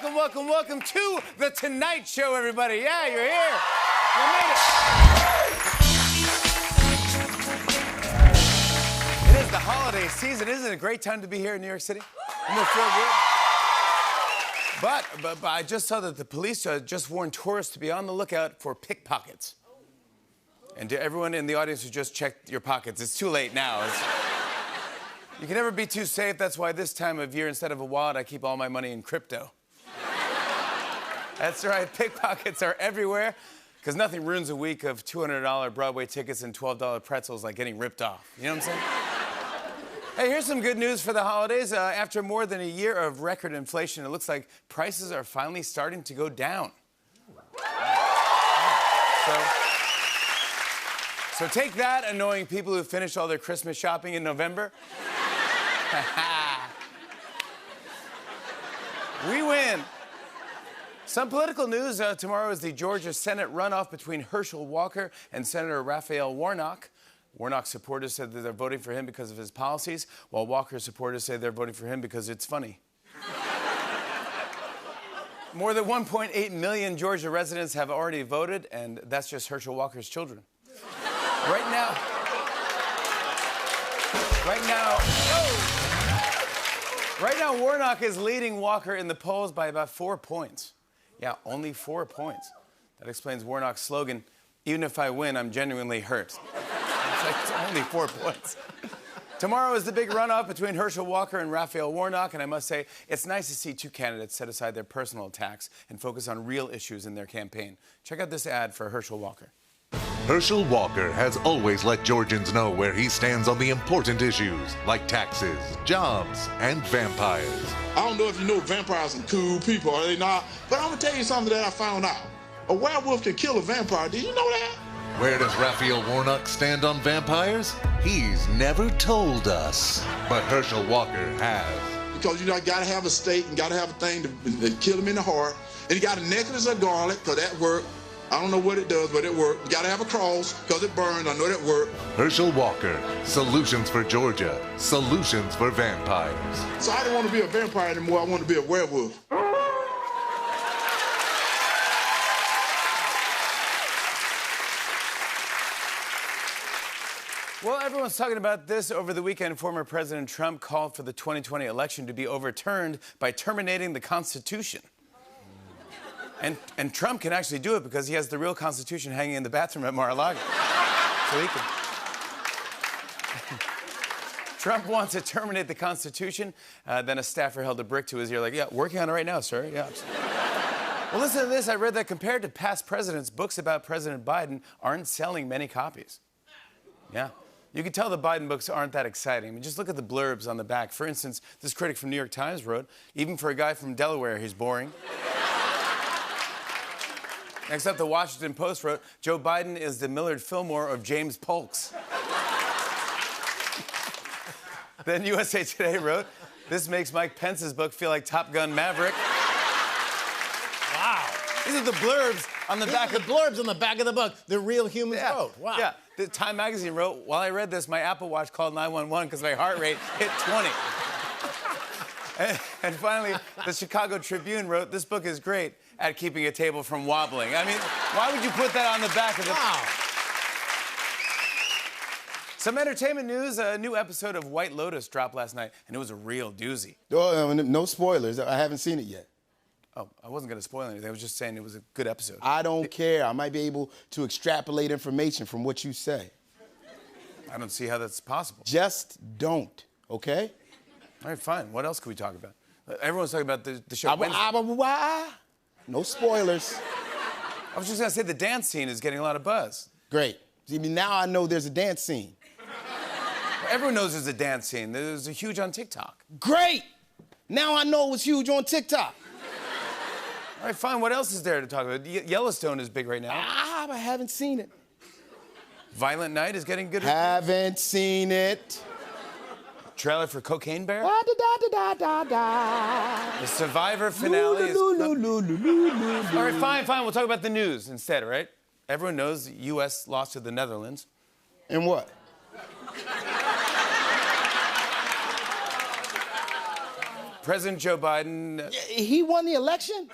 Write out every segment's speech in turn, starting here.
welcome, welcome, welcome to The Tonight Show, everybody. Yeah, you're here. You made it. It is the holiday season. Isn't it a great time to be here in New York City? Doesn't it feel good? But I just saw that the police just warned tourists to be on the lookout for pickpockets. And to everyone in the audience who just checked your pockets, it's too late now. You can never be too safe. That's why this time of year, instead of a wallet, I keep all my money in crypto. That's right, pickpockets are everywhere, because nothing ruins a week of $200 Broadway tickets and $12 pretzels like getting ripped off. You know what I'm saying? Hey, here's some good news for the holidays. After more than a year of record inflation, it looks like prices are finally starting to go down. So take that, annoying people who finished all their Christmas shopping in November. We win. Some political news. Tomorrow is the Georgia Senate runoff between Herschel Walker and Senator Raphael Warnock. Warnock's supporters said that they're voting for him because of his policies, while Walker's supporters say they're voting for him because it's funny. More than 1.8 million Georgia residents have already voted, and that's just Herschel Walker's children. Right now, Warnock is leading Walker in the polls by about 4 points. Yeah, only 4 points. That explains Warnock's slogan, "Even if I win, I'm genuinely hurt." It's only 4 points. Tomorrow is the big runoff between Herschel Walker and Raphael Warnock, and I must say, it's nice to see two candidates set aside their personal attacks and focus on real issues in their campaign. Check out this ad for Herschel Walker. Herschel Walker has always let Georgians know where he stands on the important issues like taxes, jobs, and vampires. I don't know if you know vampires are cool people, are they not? But I'm gonna tell you something that I found out. A werewolf can kill a vampire. Did you know that? Where does Raphael Warnock stand on vampires? He's never told us. But Herschel Walker has. Because you gotta have a stake and gotta have a thing to kill him in the heart. And you got a necklace of garlic, because that worked. I don't know what it does, but it worked. You gotta have a cross, because it burned. I know that worked. Herschel Walker, solutions for Georgia, solutions for vampires. So I don't want to be a vampire anymore. I want to be a werewolf. Well, everyone's talking about this. Over the weekend, former President Trump called for the 2020 election to be overturned by terminating the Constitution. And Trump can actually do it because he has the real Constitution hanging in the bathroom at Mar-a-Lago. So he can. Trump wants to terminate the Constitution. Then a staffer held a brick to his ear like, "Yeah, working on it right now, sir. Yeah." Well, listen to this. I read that compared to past presidents, books about President Biden aren't selling many copies. Yeah. You can tell the Biden books aren't that exciting. I mean, just look at the blurbs on the back. For instance, this critic from New York Times wrote, "Even for a guy from Delaware, he's boring." Next up, the Washington Post wrote, "Joe Biden is the Millard Fillmore of James Polk's." Then USA Today wrote, "This makes Mike Pence's book feel like Top Gun Maverick." Wow. These are the blurbs on the back of the blurbs on the back of the book. The real humans wrote. Wow. Yeah. The Time magazine wrote, "While I read this, my Apple Watch called 911 because my heart rate hit 20. And finally, the Chicago Tribune wrote, "This book is great at keeping a table from wobbling." I mean, why would you put that on the back of the... Wow. Some entertainment news. A new episode of White Lotus dropped last night, and it was a real doozy. Oh, no spoilers. I haven't seen it yet. Oh, I wasn't going to spoil anything. I was just saying it was a good episode. I don't care. I might be able to extrapolate information from what you say. I don't see how that's possible. Just don't, okay? All right, fine. What else could we talk about? Everyone's talking about the show Wednesday. No spoilers. I was just going to say the dance scene is getting a lot of buzz. Great. See, now I know there's a dance scene. Everyone knows there's a dance scene. There's a huge on TikTok. Great! Now I know it was huge on TikTok. All right, fine. What else is there to talk about? Yellowstone is big right now. I haven't seen it. Violent Night is getting good. Haven't seen it. Trailer for Cocaine Bear? The Survivor finale is... All right, fine. We'll talk about the news instead, all right? Everyone knows the U.S. lost to the Netherlands. And what? President Joe Biden, He won the election?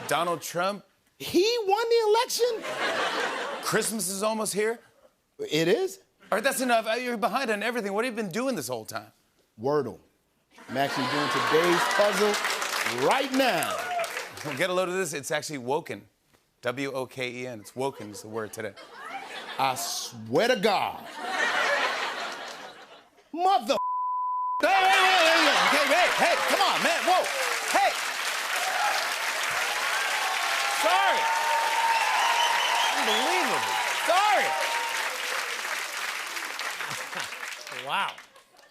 Donald Trump. He won the election? Christmas is almost here. It is? All right, that's enough. You're behind on everything. What have you been doing this whole time? Wordle. I'm actually doing today's puzzle right now. Well, get a load of this. It's actually Woken. W-O-K-E-N. It's Woken is the word today. I swear to God. Mother. Hey, come on, man. Whoa. Hey. Sorry. Unbelievable. Sorry. Wow.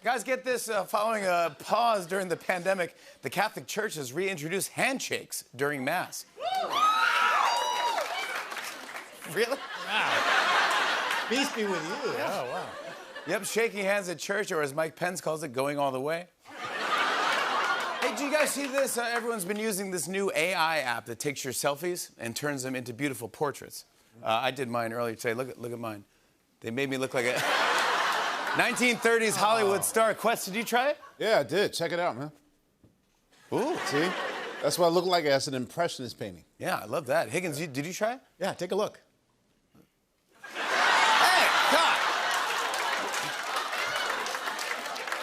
Guys, get this. Following a pause during the pandemic, the Catholic Church has reintroduced handshakes during Mass. Really? Wow. Peace be with you. Oh, wow. Yep, shaking hands at church, or as Mike Pence calls it, going all the way. Hey, do you guys see this? Everyone's been using this new AI app that takes your selfies and turns them into beautiful portraits. I did mine earlier today. Look at mine. They made me look like a 1930s Hollywood star. Quest, did you try it? Yeah, I did. Check it out, man. Ooh. See? That's what I look like as an impressionist painting. Yeah, I love that. Higgins, did you try it? Yeah, take a look. Hey, God!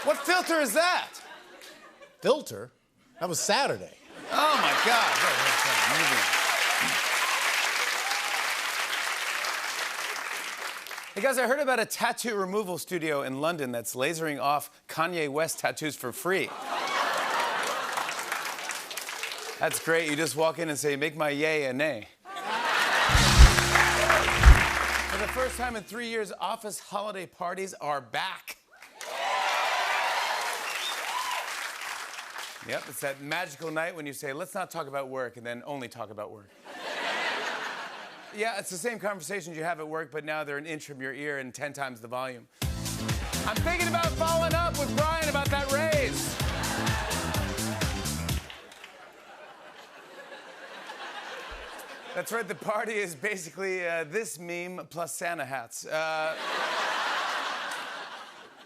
What filter is that? Filter? That was Saturday. Oh, my God. Hey, guys, I heard about a tattoo removal studio in London that's lasering off Kanye West tattoos for free. That's great. You just walk in and say, make my yay a nay. For the first time in 3 years, office holiday parties are back. Yep, it's that magical night when you say, let's not talk about work, and then only talk about work. Yeah, it's the same conversations you have at work, but now they're an inch from your ear and 10 times the volume. I'm thinking about following up with Brian about that raise. That's right, the party is basically this meme plus Santa hats.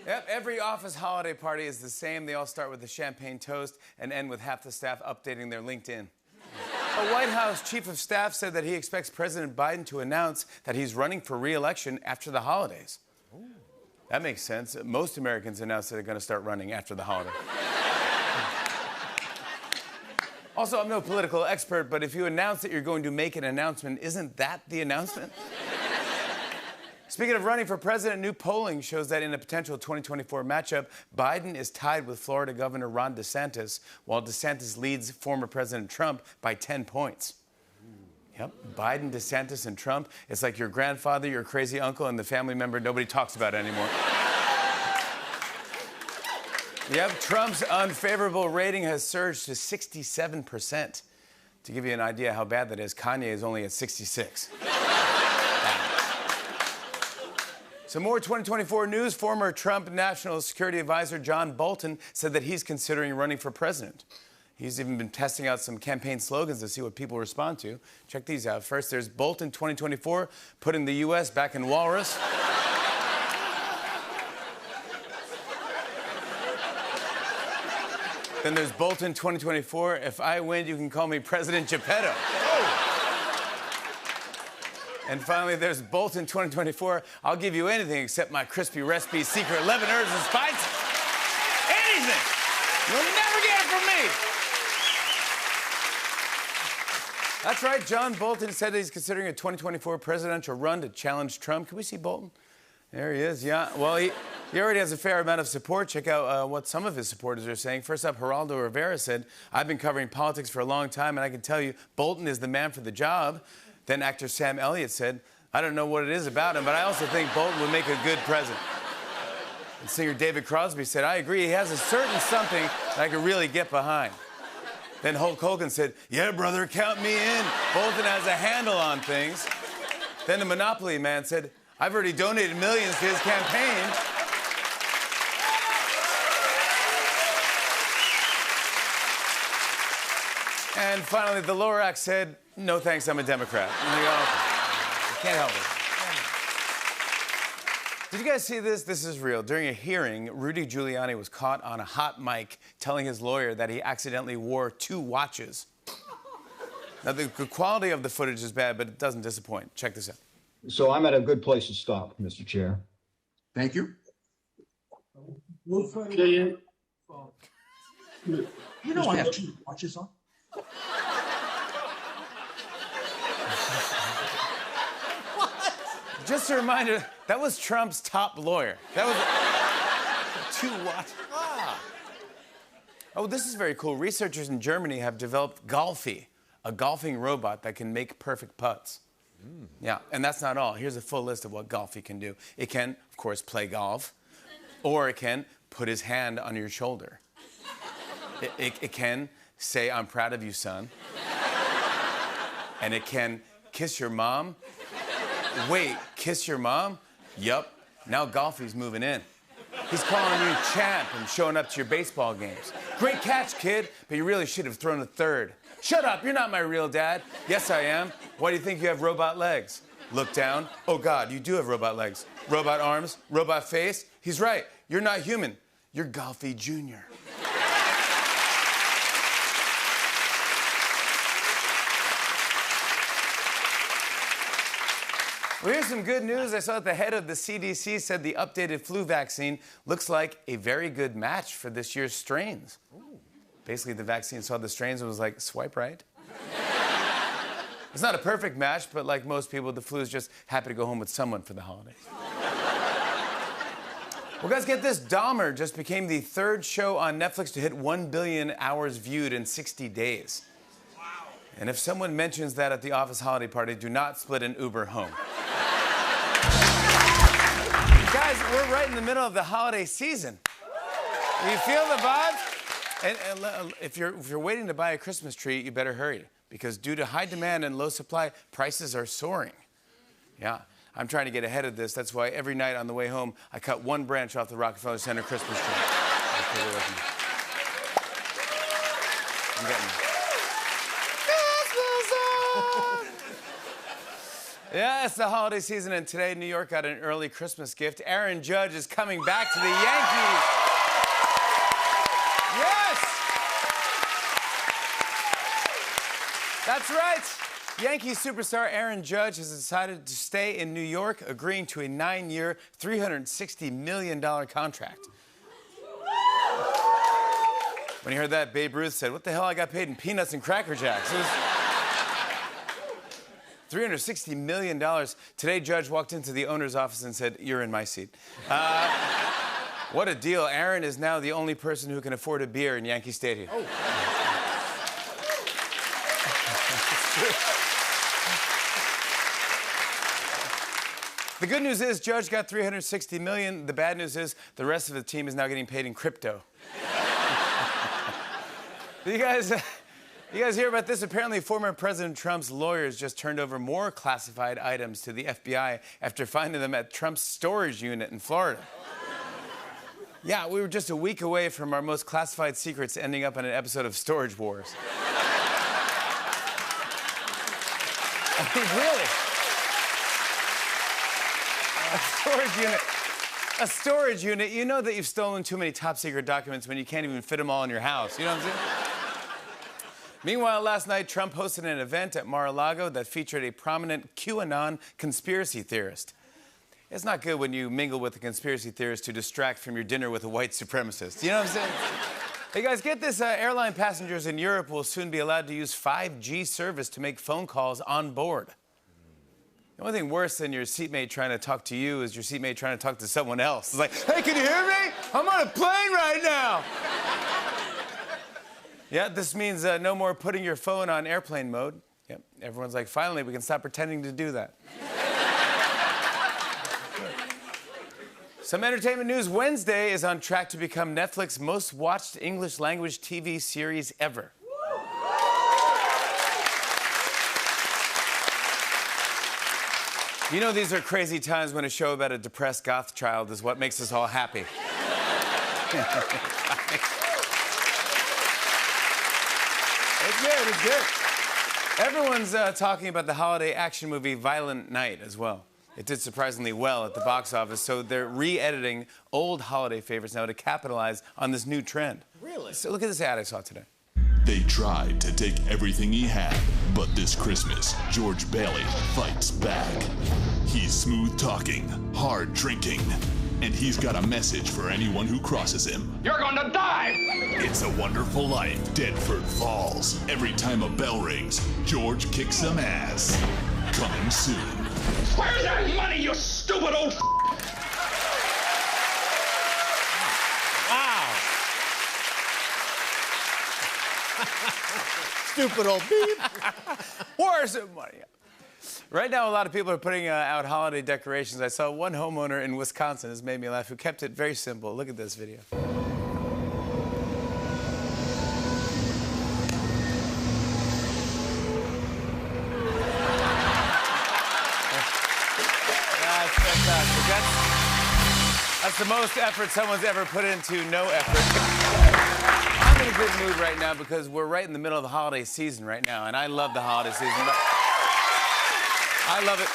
Yep, every office holiday party is the same. They all start with a champagne toast and end with half the staff updating their LinkedIn. A White House chief of staff said that he expects President Biden to announce that he's running for re-election after the holidays. Ooh. That makes sense. Most Americans announce that they're going to start running after the holiday. Also, I'm no political expert, but if you announce that you're going to make an announcement, isn't that the announcement? Speaking of running for president, new polling shows that in a potential 2024 matchup, Biden is tied with Florida Governor Ron DeSantis, while DeSantis leads former President Trump by 10 points. Yep, Biden, DeSantis, and Trump. It's like your grandfather, your crazy uncle, and the family member nobody talks about anymore. Yep, Trump's unfavorable rating has surged to 67%. To give you an idea how bad that is, Kanye is only at 66. Some more 2024 news. Former Trump National Security Advisor John Bolton said that he's considering running for president. He's even been testing out some campaign slogans to see what people respond to. Check these out. First, there's Bolton 2024, putting the U.S. back in Walrus. Then there's Bolton 2024, if I win, you can call me President Geppetto. And finally, there's Bolton 2024. I'll give you anything except my crispy recipe, secret 11 herbs and spices. Anything. You'll never get it from me. That's right. John Bolton said that he's considering a 2024 presidential run to challenge Trump. Can we see Bolton? There he is, yeah. Well, he already has a fair amount of support. Check out what some of his supporters are saying. First up, Geraldo Rivera said, I've been covering politics for a long time, and I can tell you, Bolton is the man for the job. Then actor Sam Elliott said, I don't know what it is about him, but I also think Bolton would make a good president. And singer David Crosby said, I agree, he has a certain something that I could really get behind. Then Hulk Hogan said, yeah, brother, count me in. Bolton has a handle on things. Then the Monopoly man said, I've already donated millions to his campaign. And finally, the Lorax said, no thanks, I'm a Democrat. And they go, okay. I can't help Did you guys see this? This is real. During a hearing, Rudy Giuliani was caught on a hot mic telling his lawyer that he accidentally wore 2 watches. Now, the quality of the footage is bad, but it doesn't disappoint. Check this out. So I'm at a good place to stop, Mr. Chair. Thank you. You know I have 2 watches on. Just a reminder, that was Trump's top lawyer. That was 2 watches. Oh, this is very cool. Researchers in Germany have developed Golfy, a golfing robot that can make perfect putts. Yeah, and that's not all. Here's a full list of what Golfy can do. It can, of course, play golf, or it can put his hand on your shoulder. It can say, "I'm proud of you, son." And it can kiss your mom. Wait, kiss your mom? Yup. Now Golfy's moving in. He's calling you champ and showing up to your baseball games. Great catch, kid, but you really should have thrown a third. Shut up, you're not my real dad. Yes, I am. Why do you think you have robot legs? Look down. Oh, God, you do have robot legs. Robot arms, robot face. He's right. You're not human. You're Golfy Jr. Well, here's some good news. I saw that the head of the CDC said the updated flu vaccine looks like a very good match for this year's strains. Ooh. Basically, the vaccine saw the strains and was like, swipe right. It's not a perfect match, but like most people, the flu is just happy to go home with someone for the holidays. Well, guys, get this. Dahmer just became the 3rd show on Netflix to hit 1 billion hours viewed in 60 days. Wow. And if someone mentions that at the office holiday party, do not split an Uber home. Guys, we're right in the middle of the holiday season. You feel the vibe? And if you're waiting to buy a Christmas tree, you better hurry, because due to high demand and low supply, prices are soaring. Yeah, I'm trying to get ahead of this. That's why every night on the way home, I cut 1 branch off the Rockefeller Center Christmas tree. I'm getting it. Yeah, it's the holiday season, and today New York got an early Christmas gift. Aaron Judge is coming back to the Yankees. Yes! That's right. Yankees superstar Aaron Judge has decided to stay in New York, agreeing to a 9-year, $360 million contract. When he heard that, Babe Ruth said, "What the hell, I got paid in peanuts and Cracker Jacks." It was $360 million. Today, Judge walked into the owner's office and said, "You're in my seat." What a deal. Aaron is now the only person who can afford a beer in Yankee Stadium. Oh. The good news is Judge got $360 million. The bad news is the rest of the team is now getting paid in crypto. You guys hear about this? Apparently, former President Trump's lawyers just turned over more classified items to the FBI after finding them at Trump's storage unit in Florida. Yeah, we were just a week away from our most classified secrets ending up on an episode of Storage Wars. I mean, really. A storage unit, you know that you've stolen too many top secret documents when you can't even fit them all in your house. You know what I'm saying? Meanwhile, last night, Trump hosted an event at Mar-a-Lago that featured a prominent QAnon conspiracy theorist. It's not good when you mingle with a conspiracy theorist to distract from your dinner with a white supremacist. You know what I'm saying? Hey, guys, get this. Airline passengers in Europe will soon be allowed to use 5G service to make phone calls on board. The only thing worse than your seatmate trying to talk to you is your seatmate trying to talk to someone else. It's like, "Hey, can you hear me? I'm on a plane right now." Yeah, this means no more putting your phone on airplane mode. Yep, everyone's like, finally, we can stop pretending to do that. Some entertainment news. Wednesday is on track to become Netflix's most watched English language TV series ever. You know, these are crazy times when a show about a depressed goth child is what makes us all happy. It's good, it's good. Everyone's talking about the holiday action movie Violent Night as well. It did surprisingly well at the box office, so they're re-editing old holiday favorites now to capitalize on this new trend. Really? So look at this ad I saw today. They tried to take everything he had, but this Christmas, George Bailey fights back. He's smooth talking, hard drinking, and he's got a message for anyone who crosses him. You're gonna die! It's a Wonderful Life, Deadford Falls. Every time a bell rings, George kicks some ass. Coming soon. Where's that money, you stupid old Wow. Stupid old beep. Where's the money? Right now, a lot of people are putting out holiday decorations. I saw one homeowner in Wisconsin, this made me laugh, who kept it very simple. Look at this video. That's fantastic. That's the most effort someone's ever put into no effort. I'm in a good mood right now because we're right in the middle of the holiday season right now, and I love the holiday season. I love it.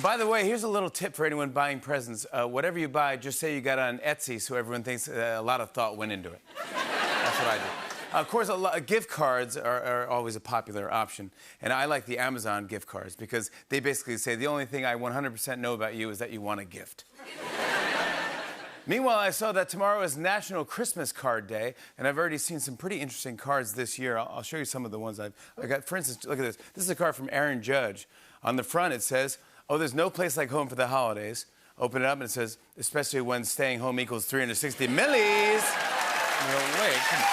By the way, here's a little tip for anyone buying presents. Whatever you buy, just say you got it on Etsy so everyone thinks a lot of thought went into it. That's what I do. Of course, gift cards are always a popular option. And I like the Amazon gift cards because they basically say the only thing I 100% know about you is that you want a gift. Meanwhile, I saw that tomorrow is National Christmas Card Day, and I've already seen some pretty interesting cards this year. I'll show you some of the ones I got. For instance, look at this. This is a card from Aaron Judge. On the front, it says, "Oh, there's no place like home for the holidays." Open it up, and it says, "Especially when staying home equals 360 millis." No, wait, come on.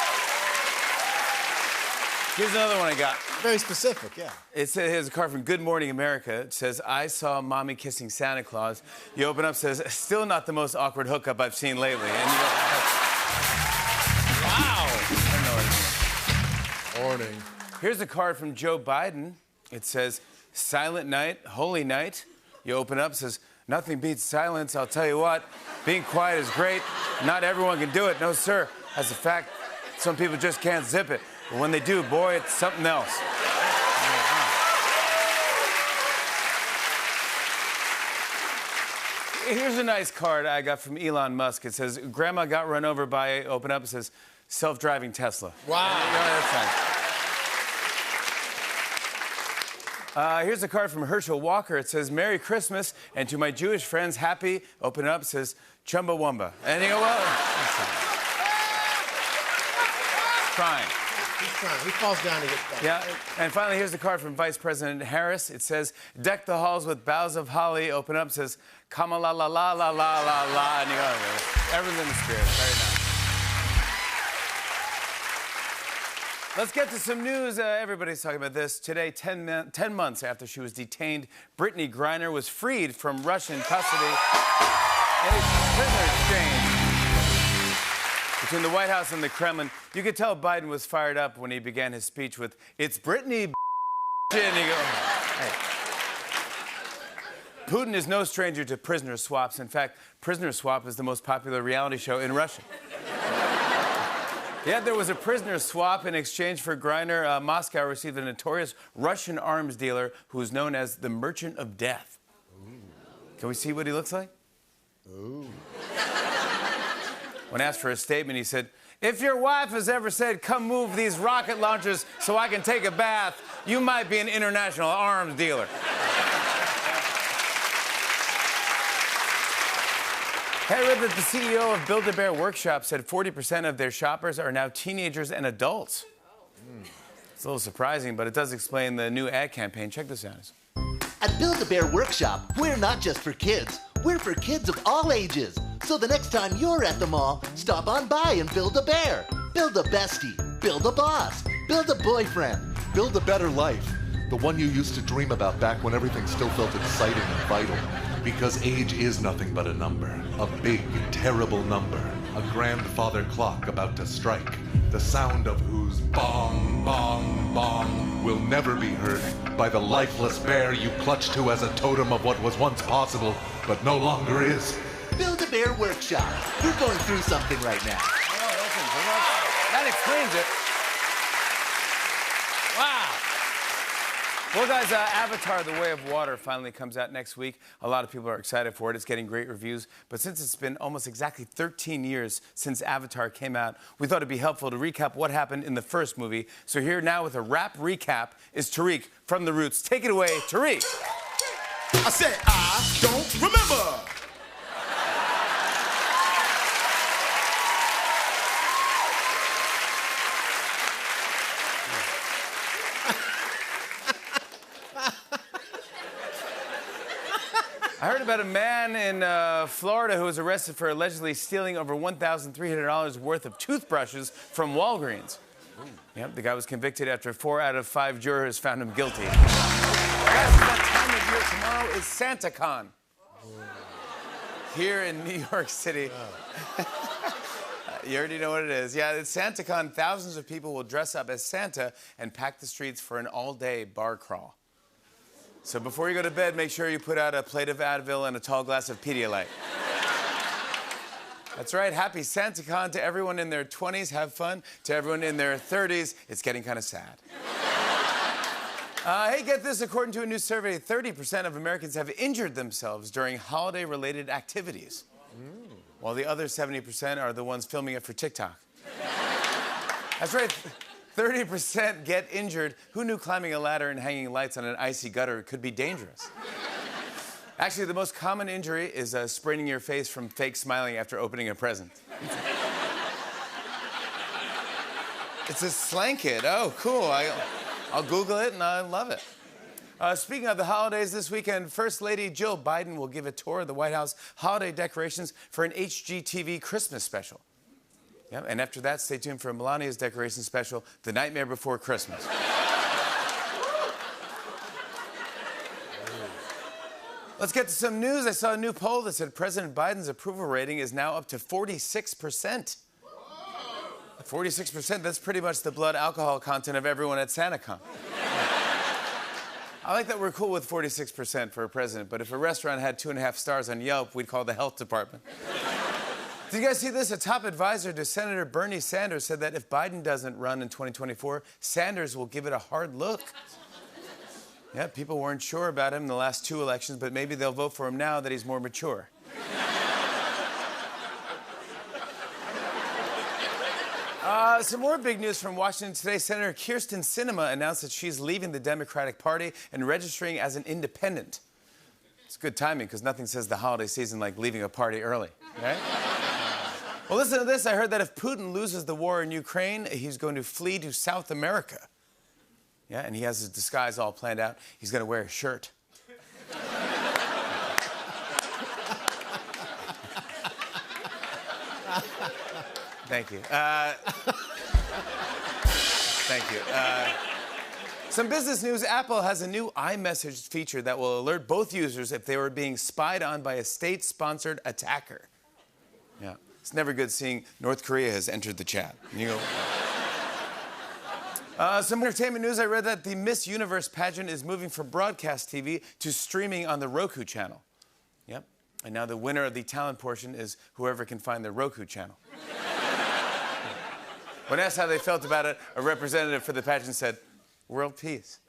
Here's another one I got. Very specific, yeah. It says, here's a card from Good Morning America. It says, "I saw mommy kissing Santa Claus." You open up, it says, "Still not the most awkward hookup I've seen lately." And you go, wow. I don't know. Morning. Here's a card from Joe Biden. It says, "Silent night, holy night." You open up, it says, "Nothing beats silence, I'll tell you what. Being quiet is great. Not everyone can do it. No, sir. As a fact, some people just can't zip it. But when they do, boy, it's something else." Here's a nice card I got from Elon Musk. It says, "Grandma got run over by," open up, it says, "self-driving Tesla." Wow. That's nice. Here's a card from Herschel Walker. It says, "Merry Christmas, and to my Jewish friends, happy," open it up, it says, "Chumbawamba." And you go, well, that's trying. He's trying. He falls down to get back. Yeah, and finally, here's the card from Vice President Harris. It says, "Deck the halls with boughs of holly." Open up, says, "Kama la la la la la la la," and you go, everything in the spirit. Very nice. Let's get to some news. Everybody's talking about this. Today, 10 months after she was detained, Brittany Griner was freed from Russian custody in a prisoner exchange between the White House and the Kremlin. You could tell Biden was fired up when he began his speech with, "It's Brittany," and he goes, hey. Putin is no stranger to prisoner swaps. In fact, Prisoner Swap is the most popular reality show in Russia. Yeah, there was a prisoner swap in exchange for Griner. Moscow received a notorious Russian arms dealer who's known as the Merchant of Death. Ooh. Can we see what he looks like? Ooh. When asked for a statement, he said, "If your wife has ever said, 'Come move these rocket launchers so I can take a bath,' you might be an international arms dealer." I read that the CEO of Build-A-Bear Workshop said 40% of their shoppers are now teenagers and adults. It's a little surprising, but it does explain the new ad campaign. Check this out. At Build-A-Bear Workshop, we're not just for kids. We're for kids of all ages. So the next time you're at the mall, stop on by and build a bear. Build a bestie. Build a boss. Build a boyfriend. Build a better life. The one you used to dream about back when everything still felt exciting and vital. Because age is nothing but a number. A big, terrible number. A grandfather clock about to strike. The sound of whose bong, bong, bong will never be heard by the lifeless bear you clutch to as a totem of what was once possible, but no longer is. Build-A-Bear Workshop. You're going through something right now. That explains it. Wow. Well, guys, Avatar: The Way of Water finally comes out next week. A lot of people are excited for it. It's getting great reviews. But since it's been almost exactly 13 years since Avatar came out, we thought it'd be helpful to recap what happened in the first movie. So here now with a rap recap is Tariq from The Roots. Take it away, Tariq. I said, I don't remember. I heard about a man in Florida who was arrested for allegedly stealing over $1,300 worth of toothbrushes from Walgreens. Yep, the guy was convicted after 4 out of 5 jurors found him guilty. Guys, that time of year tomorrow is SantaCon. Here in New York City. You already know what it is. Yeah, it's SantaCon. Thousands of people will dress up as Santa and pack the streets for an all-day bar crawl. So before you go to bed, make sure you put out a plate of Advil and a tall glass of Pedialyte. That's right. Happy SantaCon to everyone in their 20s. Have fun. To everyone in their 30s, it's getting kind of sad. Hey, get this. According to a new survey, 30% of Americans have injured themselves during holiday-related activities. While the other 70% are the ones filming it for TikTok. That's right. 30% get injured. Who knew climbing a ladder and hanging lights on an icy gutter could be dangerous? Actually, the most common injury is spraining your face from fake smiling after opening a present. It's a slang kid. Oh, cool. I'll Google it, and I love it. Speaking of the holidays, this weekend, First Lady Jill Biden will give a tour of the White House holiday decorations for an HGTV Christmas special. Yeah, and after that, stay tuned for Melania's decoration special, The Nightmare Before Christmas. Let's get to some news. I saw a new poll that said President Biden's approval rating is now up to 46%. 46%, that's pretty much the blood alcohol content of everyone at SantaCon. I like that we're cool with 46% for a president, but if a restaurant had 2.5 stars on Yelp, we'd call the health department. Did you guys see this? A top advisor to Senator Bernie Sanders said that if Biden doesn't run in 2024, Sanders will give it a hard look. Yeah, people weren't sure about him in the last 2 elections, but maybe they'll vote for him now that he's more mature. Some more big news from Washington today. Senator Kyrsten Sinema announced that she's leaving the Democratic Party and registering as an independent. It's good timing, because nothing says the holiday season like leaving a party early, right? Well, listen to this. I heard that if Putin loses the war in Ukraine, he's going to flee to South America. Yeah, and he has his disguise all planned out. He's going to wear a shirt. Thank you. Thank you. Some business news. Apple has a new iMessage feature that will alert both users if they were being spied on by a state-sponsored attacker. Yeah. It's never good seeing North Korea has entered the chat. You go. Some entertainment news. I read that the Miss Universe pageant is moving from broadcast TV to streaming on the Roku channel. Yep. And now the winner of the talent portion is whoever can find the Roku channel. When asked how they felt about it, a representative for the pageant said, "World peace."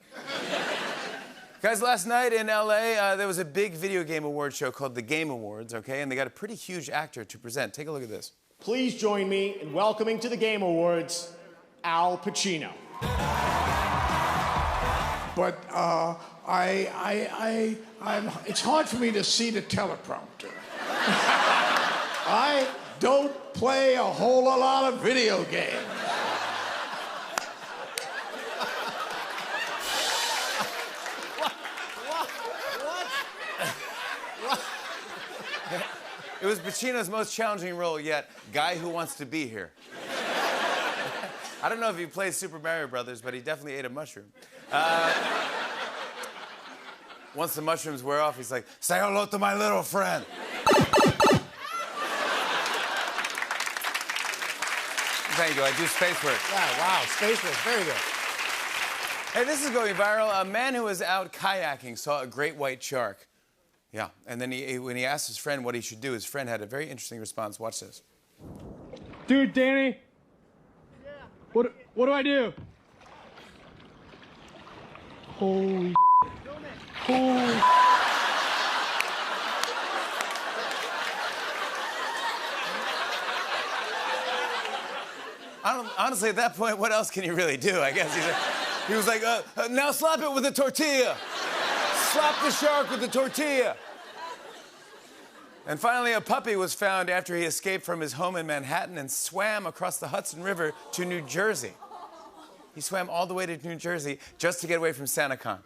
Guys, last night in LA, there was a big video game award show called the Game Awards, okay? And they got a pretty huge actor to present. Take a look at this. Please join me in welcoming to the Game Awards, Al Pacino. But it's hard for me to see the teleprompter. I don't play a whole lot of video games. It was Pacino's most challenging role yet. Guy who wants to be here. I don't know if he plays Super Mario Brothers, but he definitely ate a mushroom. Once the mushrooms wear off, he's like, "Say hello to my little friend." Thank you. I do space work. Yeah, wow. Space work. Very good. Hey, this is going viral. A man who was out kayaking saw a great white shark. Yeah, and then when he asked his friend what he should do, his friend had a very interesting response. Watch this. Dude, Danny. Yeah. What do I do? Holy Holy Honestly, at that point, what else can you really do? I guess he was like, now slap it with a tortilla. Slap the shark with a tortilla. And finally, a puppy was found after he escaped from his home in Manhattan and swam across the Hudson River to New Jersey. He swam all the way to New Jersey just to get away from SantaCon.